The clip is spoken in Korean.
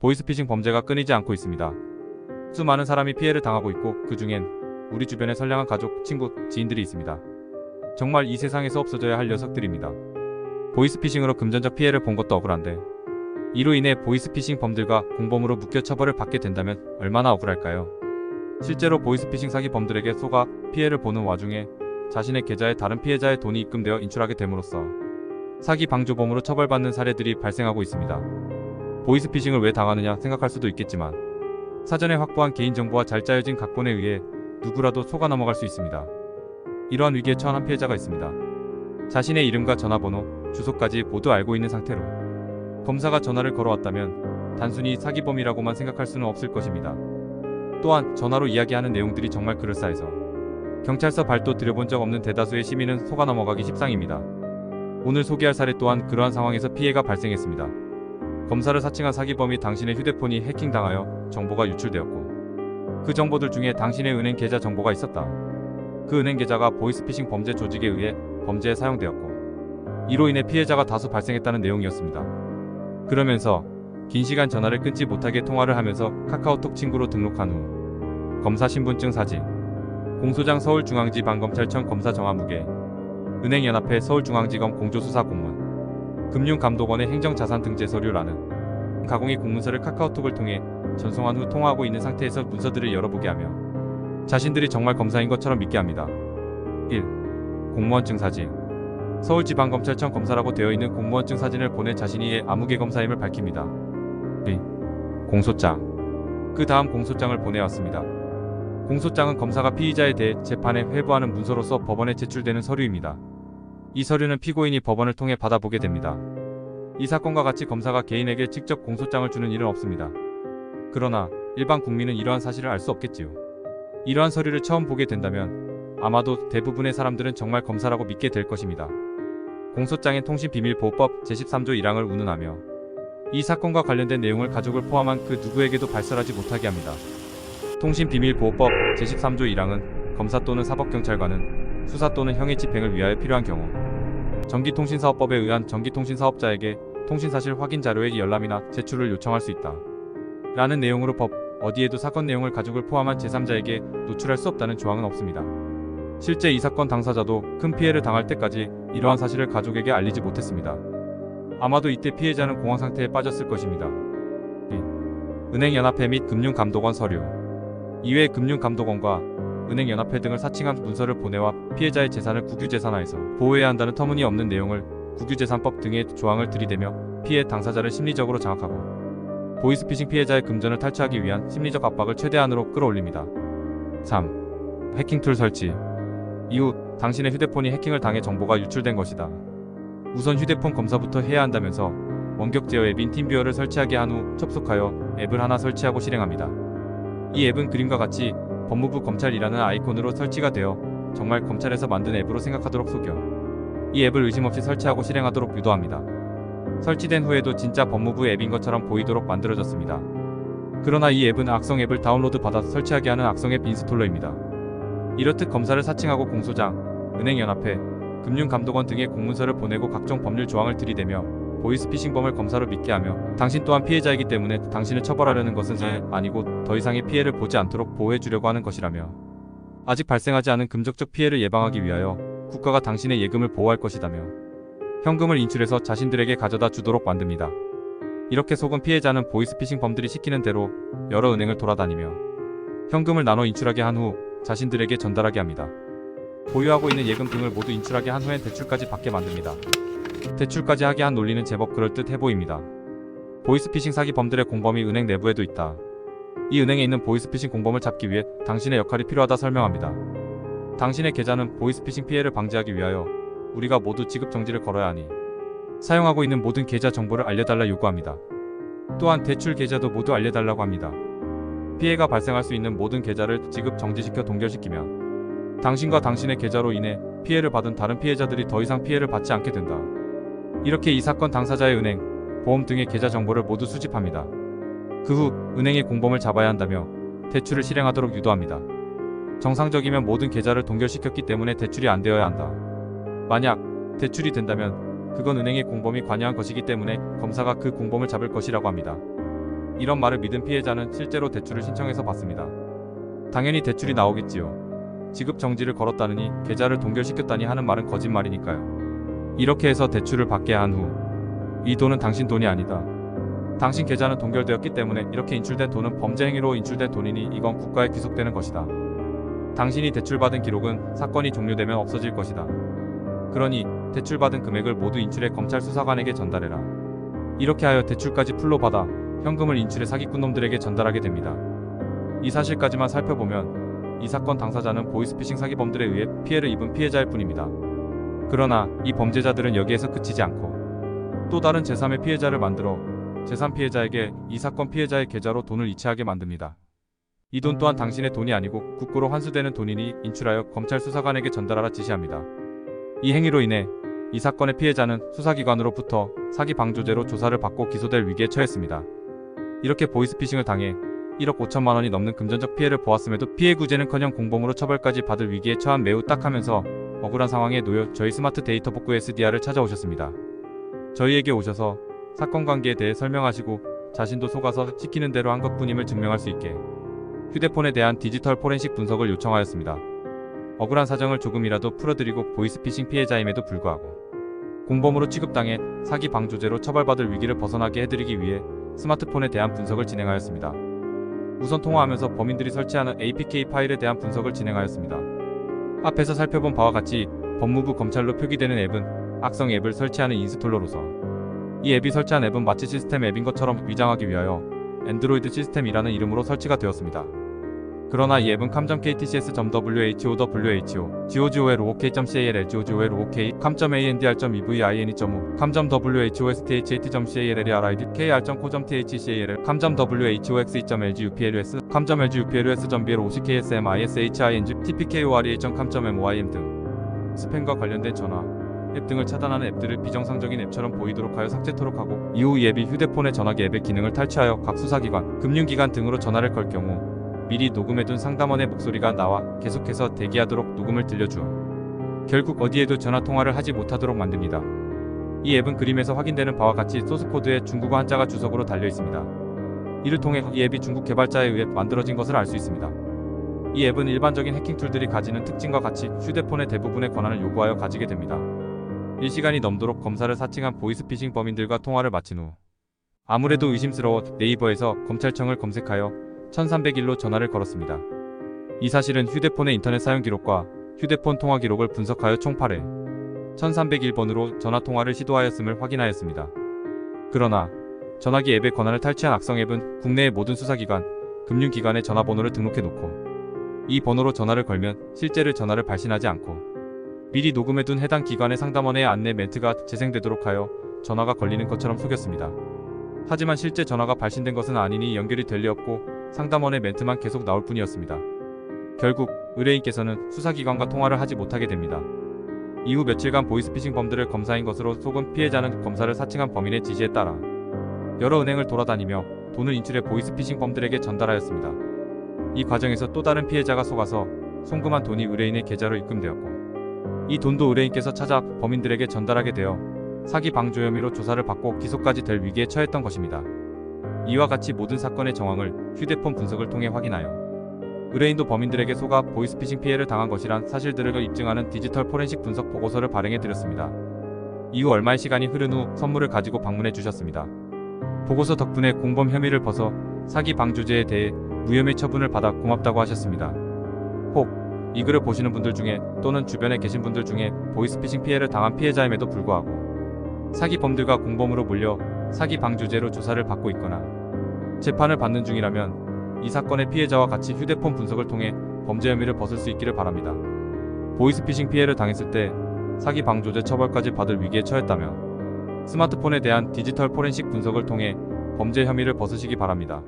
보이스피싱 범죄가 끊이지 않고 있습니다. 수많은 사람이 피해를 당하고 있고 그 중엔 우리 주변에 선량한 가족, 친구, 지인들이 있습니다. 정말 이 세상에서 없어져야 할 녀석들입니다. 보이스피싱으로 금전적 피해를 본 것도 억울한데 이로 인해 보이스피싱 범들과 공범으로 묶여 처벌을 받게 된다면 얼마나 억울할까요? 실제로 보이스피싱 사기범들에게 속아 피해를 보는 와중에 자신의 계좌에 다른 피해자의 돈이 입금되어 인출하게 됨으로써 사기 방조범으로 처벌받는 사례들이 발생하고 있습니다. 보이스피싱을 왜 당하느냐 생각할 수도 있겠지만 사전에 확보한 개인정보와 잘 짜여진 각본에 의해 누구라도 속아 넘어갈 수 있습니다. 이러한 위기에 처한 피해자가 있습니다. 자신의 이름과 전화번호, 주소까지 모두 알고 있는 상태로 검사가 전화를 걸어왔다면 단순히 사기범이라고만 생각할 수는 없을 것입니다. 또한 전화로 이야기하는 내용들이 정말 그럴싸해서 경찰서 발도 들여본 적 없는 대다수의 시민은 속아 넘어가기 십상입니다. 오늘 소개할 사례 또한 그러한 상황에서 피해가 발생했습니다. 검사를 사칭한 사기범이 당신의 휴대폰이 해킹당하여 정보가 유출되었고 그 정보들 중에 당신의 은행 계좌 정보가 있었다. 그 은행 계좌가 보이스피싱 범죄 조직에 의해 범죄에 사용되었고 이로 인해 피해자가 다수 발생했다는 내용이었습니다. 그러면서 긴 시간 전화를 끊지 못하게 통화를 하면서 카카오톡 친구로 등록한 후 검사 신분증 사진, 공소장 서울중앙지방검찰청 검사 정화무게, 은행연합회 서울중앙지검 공조수사 공문, 금융감독원의 행정자산등재 서류라는 가공의 공문서를 카카오톡을 통해 전송한 후 통화하고 있는 상태에서 문서들을 열어보게 하며 자신들이 정말 검사인 것처럼 믿게 합니다. 1. 공무원증 사진. 서울지방검찰청 검사라고 되어 있는 공무원증 사진을 보내 자신이 아무개 검사임을 밝힙니다. 2. 공소장. 그 다음 공소장을 보내왔습니다. 공소장은 검사가 피의자에 대해 재판에 회부하는 문서로서 법원에 제출되는 서류입니다. 이 서류는 피고인이 법원을 통해 받아보게 됩니다. 이 사건과 같이 검사가 개인에게 직접 공소장을 주는 일은 없습니다. 그러나 일반 국민은 이러한 사실을 알 수 없겠지요. 이러한 서류를 처음 보게 된다면 아마도 대부분의 사람들은 정말 검사라고 믿게 될 것입니다. 공소장엔 통신비밀보호법 제13조 1항을 운운하며 이 사건과 관련된 내용을 가족을 포함한 그 누구에게도 발설하지 못하게 합니다. 통신비밀보호법 제13조 1항은 검사 또는 사법경찰관은 수사 또는 형의 집행을 위하여 필요한 경우 전기통신사업법에 의한 전기통신사업자에게 통신사실 확인 자료의 열람이나 제출을 요청할 수 있다. 라는 내용으로 법 어디에도 사건 내용을 가족을 포함한 제3자에게 노출할 수 없다는 조항은 없습니다. 실제 이 사건 당사자도 큰 피해를 당할 때까지 이러한 사실을 가족에게 알리지 못했습니다. 아마도 이때 피해자는 공황 상태에 빠졌을 것입니다. 2. 은행연합회 및 금융감독원 서류. 이외 금융감독원과 은행연합회 등을 사칭한 문서를 보내와 피해자의 재산을 국유재산화해서 보호해야 한다는 터무니없는 내용을 국유재산법 등의 조항을 들이대며 피해 당사자를 심리적으로 장악하고 보이스피싱 피해자의 금전을 탈취하기 위한 심리적 압박을 최대한으로 끌어올립니다. 3. 해킹 툴 설치. 이후 당신의 휴대폰이 해킹을 당해 정보가 유출된 것이다. 우선 휴대폰 검사부터 해야 한다면서 원격 제어 앱인 팀뷰어를 설치하게 한 후 접속하여 앱을 하나 설치하고 실행합니다. 이 앱은 그림과 같이 법무부 검찰이라는 아이콘으로 설치가 되어 정말 검찰에서 만든 앱으로 생각하도록 속여 이 앱을 의심 없이 설치하고 실행하도록 유도합니다. 설치된 후에도 진짜 법무부 앱인 것처럼 보이도록 만들어졌습니다. 그러나 이 앱은 악성 앱을 다운로드 받아서 설치하게 하는 악성 앱 인스톨러입니다. 이렇듯 검사를 사칭하고 공소장, 은행연합회, 금융감독원 등의 공문서를 보내고 각종 법률 조항을 들이대며 보이스피싱범을 검사로 믿게 하며 당신 또한 피해자이기 때문에 당신을 처벌하려는 것은 아니고 더 이상의 피해를 보지 않도록 보호해주려고 하는 것이라며 아직 발생하지 않은 금전적 피해를 예방하기 위하여 국가가 당신의 예금을 보호할 것이다며 현금을 인출해서 자신들에게 가져다 주도록 만듭니다. 이렇게 속은 피해자는 보이스피싱 범들이 시키는 대로 여러 은행을 돌아다니며 현금을 나눠 인출하게 한 후 자신들에게 전달하게 합니다. 보유하고 있는 예금 등을 모두 인출하게 한 후엔 대출까지 받게 만듭니다. 대출까지 하게 한 논리는 제법 그럴듯해 보입니다. 보이스피싱 사기범들의 공범이 은행 내부에도 있다. 이 은행에 있는 보이스피싱 공범을 잡기 위해 당신의 역할이 필요하다 설명합니다. 당신의 계좌는 보이스피싱 피해를 방지하기 위하여 우리가 모두 지급 정지를 걸어야 하니 사용하고 있는 모든 계좌 정보를 알려달라 요구합니다. 또한 대출 계좌도 모두 알려달라고 합니다. 피해가 발생할 수 있는 모든 계좌를 지급 정지시켜 동결시키며 당신과 당신의 계좌로 인해 피해를 받은 다른 피해자들이 더 이상 피해를 받지 않게 된다. 이렇게 이 사건 당사자의 은행, 보험 등의 계좌 정보를 모두 수집합니다. 그 후 은행의 공범을 잡아야 한다며 대출을 실행하도록 유도합니다. 정상적이면 모든 계좌를 동결시켰기 때문에 대출이 안 되어야 한다. 만약 대출이 된다면 그건 은행의 공범이 관여한 것이기 때문에 검사가 그 공범을 잡을 것이라고 합니다. 이런 말을 믿은 피해자는 실제로 대출을 신청해서 받습니다. 당연히 대출이 나오겠지요. 지급 정지를 걸었다느니 계좌를 동결시켰다니 하는 말은 거짓말이니까요. 이렇게 해서 대출을 받게 한 후 이 돈은 당신 돈이 아니다. 당신 계좌는 동결되었기 때문에 이렇게 인출된 돈은 범죄 행위로 인출된 돈이니 이건 국가에 귀속되는 것이다. 당신이 대출받은 기록은 사건이 종료되면 없어질 것이다. 그러니 대출받은 금액을 모두 인출해 검찰 수사관에게 전달해라. 이렇게 하여 대출까지 풀로 받아 현금을 인출해 사기꾼 놈들에게 전달하게 됩니다. 이 사실까지만 살펴보면 이 사건 당사자는 보이스피싱 사기범들에 의해 피해를 입은 피해자일 뿐입니다. 그러나 이 범죄자들은 여기에서 그치지 않고 또 다른 제3의 피해자를 만들어 제3 피해자에게 이 사건 피해자의 계좌로 돈을 이체하게 만듭니다. 이 돈 또한 당신의 돈이 아니고 국고로 환수되는 돈이니 인출하여 검찰 수사관에게 전달하라 지시합니다. 이 행위로 인해 이 사건의 피해자는 수사기관으로부터 사기 방조죄로 조사를 받고 기소될 위기에 처했습니다. 이렇게 보이스피싱을 당해 1억 5천만 원이 넘는 금전적 피해를 보았음에도 피해 구제는커녕 공범으로 처벌까지 받을 위기에 처한 매우 딱하면서 억울한 상황에 놓여 저희 스마트 데이터 복구 SDR을 찾아오셨습니다. 저희에게 오셔서 사건 관계에 대해 설명하시고 자신도 속아서 시키는 대로 한 것뿐임을 증명할 수 있게 휴대폰에 대한 디지털 포렌식 분석을 요청하였습니다. 억울한 사정을 조금이라도 풀어드리고 보이스피싱 피해자임에도 불구하고 공범으로 취급당해 사기 방조죄로 처벌받을 위기를 벗어나게 해드리기 위해 스마트폰에 대한 분석을 진행하였습니다. 우선 통화하면서 범인들이 설치하는 APK 파일에 대한 분석을 진행하였습니다. 앞에서 살펴본 바와 같이 법무부 검찰로 표기되는 앱은 악성 앱을 설치하는 인스톨러로서 이 앱이 설치한 앱은 마치 시스템 앱인 것처럼 위장하기 위하여 안드로이드 시스템이라는 이름으로 설치가 되었습니다. 그러나 이 앱은 cam.ktcs.who, gogol.ok.cal, gogol.ok, cam.andr.evin.2.5, cam.whosthat.called, kr.co.thcal, cam.whoxe.lgupls, cam.lgupls.bl50ksmising, tpkoreh.cam.mym 등 스팸과 관련된 전화, 앱 등을 차단하는 앱들을 비정상적인 앱처럼 보이도록 하여 삭제토록 하고 이후 이 앱이 휴대폰의 전화기 앱의 기능을 탈취하여 각 수사기관, 금융기관 등으로 전화를 걸 경우 미리 녹음해둔 상담원의 목소리가 나와 계속해서 대기하도록 녹음을 들려주어 결국 어디에도 전화통화를 하지 못하도록 만듭니다. 이 앱은 그림에서 확인되는 바와 같이 소스코드에 중국어 한자가 주석으로 달려 있습니다. 이를 통해 이 앱이 중국 개발자에 의해 만들어진 것을 알 수 있습니다. 이 앱은 일반적인 해킹 툴들이 가지는 특징과 같이 휴대폰의 대부분의 권한을 요구하여 가지게 됩니다. 1시간이 넘도록 검사를 사칭한 보이스피싱 범인들과 통화를 마친 후 아무래도 의심스러워 네이버에서 검찰청을 검색하여 1301로 전화를 걸었습니다. 이 사실은 휴대폰의 인터넷 사용 기록과 휴대폰 통화 기록을 분석하여 총 8회 1301번으로 전화통화를 시도하였음을 확인하였습니다. 그러나 전화기 앱의 권한을 탈취한 악성 앱은 국내의 모든 수사기관, 금융기관의 전화번호를 등록해놓고 이 번호로 전화를 걸면 실제로 전화를 발신하지 않고 미리 녹음해둔 해당 기관의 상담원의 안내 멘트가 재생되도록 하여 전화가 걸리는 것처럼 속였습니다. 하지만 실제 전화가 발신된 것은 아니니 연결이 될 리 없고 상담원의 멘트만 계속 나올 뿐이었습니다. 결국 의뢰인께서는 수사기관과 통화를 하지 못하게 됩니다. 이후 며칠간 보이스피싱 범들을 검사인 것으로 속은 피해자는 검사를 사칭한 범인의 지시에 따라 여러 은행을 돌아다니며 돈을 인출해 보이스피싱 범들에게 전달하였습니다. 이 과정에서 또 다른 피해자가 속아서 송금한 돈이 의뢰인의 계좌로 입금되었고 이 돈도 의뢰인께서 찾아 범인들에게 전달하게 되어 사기 방조 혐의로 조사를 받고 기소까지 될 위기에 처했던 것입니다. 이와 같이 모든 사건의 정황을 휴대폰 분석을 통해 확인하여 의뢰인도 범인들에게 속아 보이스피싱 피해를 당한 것이란 사실들을 입증하는 디지털 포렌식 분석 보고서를 발행해 드렸습니다. 이후 얼마의 시간이 흐른 후 선물을 가지고 방문해 주셨습니다. 보고서 덕분에 공범 혐의를 벗어 사기 방조죄에 대해 무혐의 처분을 받아 고맙다고 하셨습니다. 혹 이 글을 보시는 분들 중에 또는 주변에 계신 분들 중에 보이스피싱 피해를 당한 피해자임에도 불구하고 사기범들과 공범으로 몰려 사기 방조죄로 조사를 받고 있거나 재판을 받는 중이라면 이 사건의 피해자와 같이 휴대폰 분석을 통해 범죄 혐의를 벗을 수 있기를 바랍니다. 보이스피싱 피해를 당했을 때 사기 방조죄 처벌까지 받을 위기에 처했다면 스마트폰에 대한 디지털 포렌식 분석을 통해 범죄 혐의를 벗으시기 바랍니다.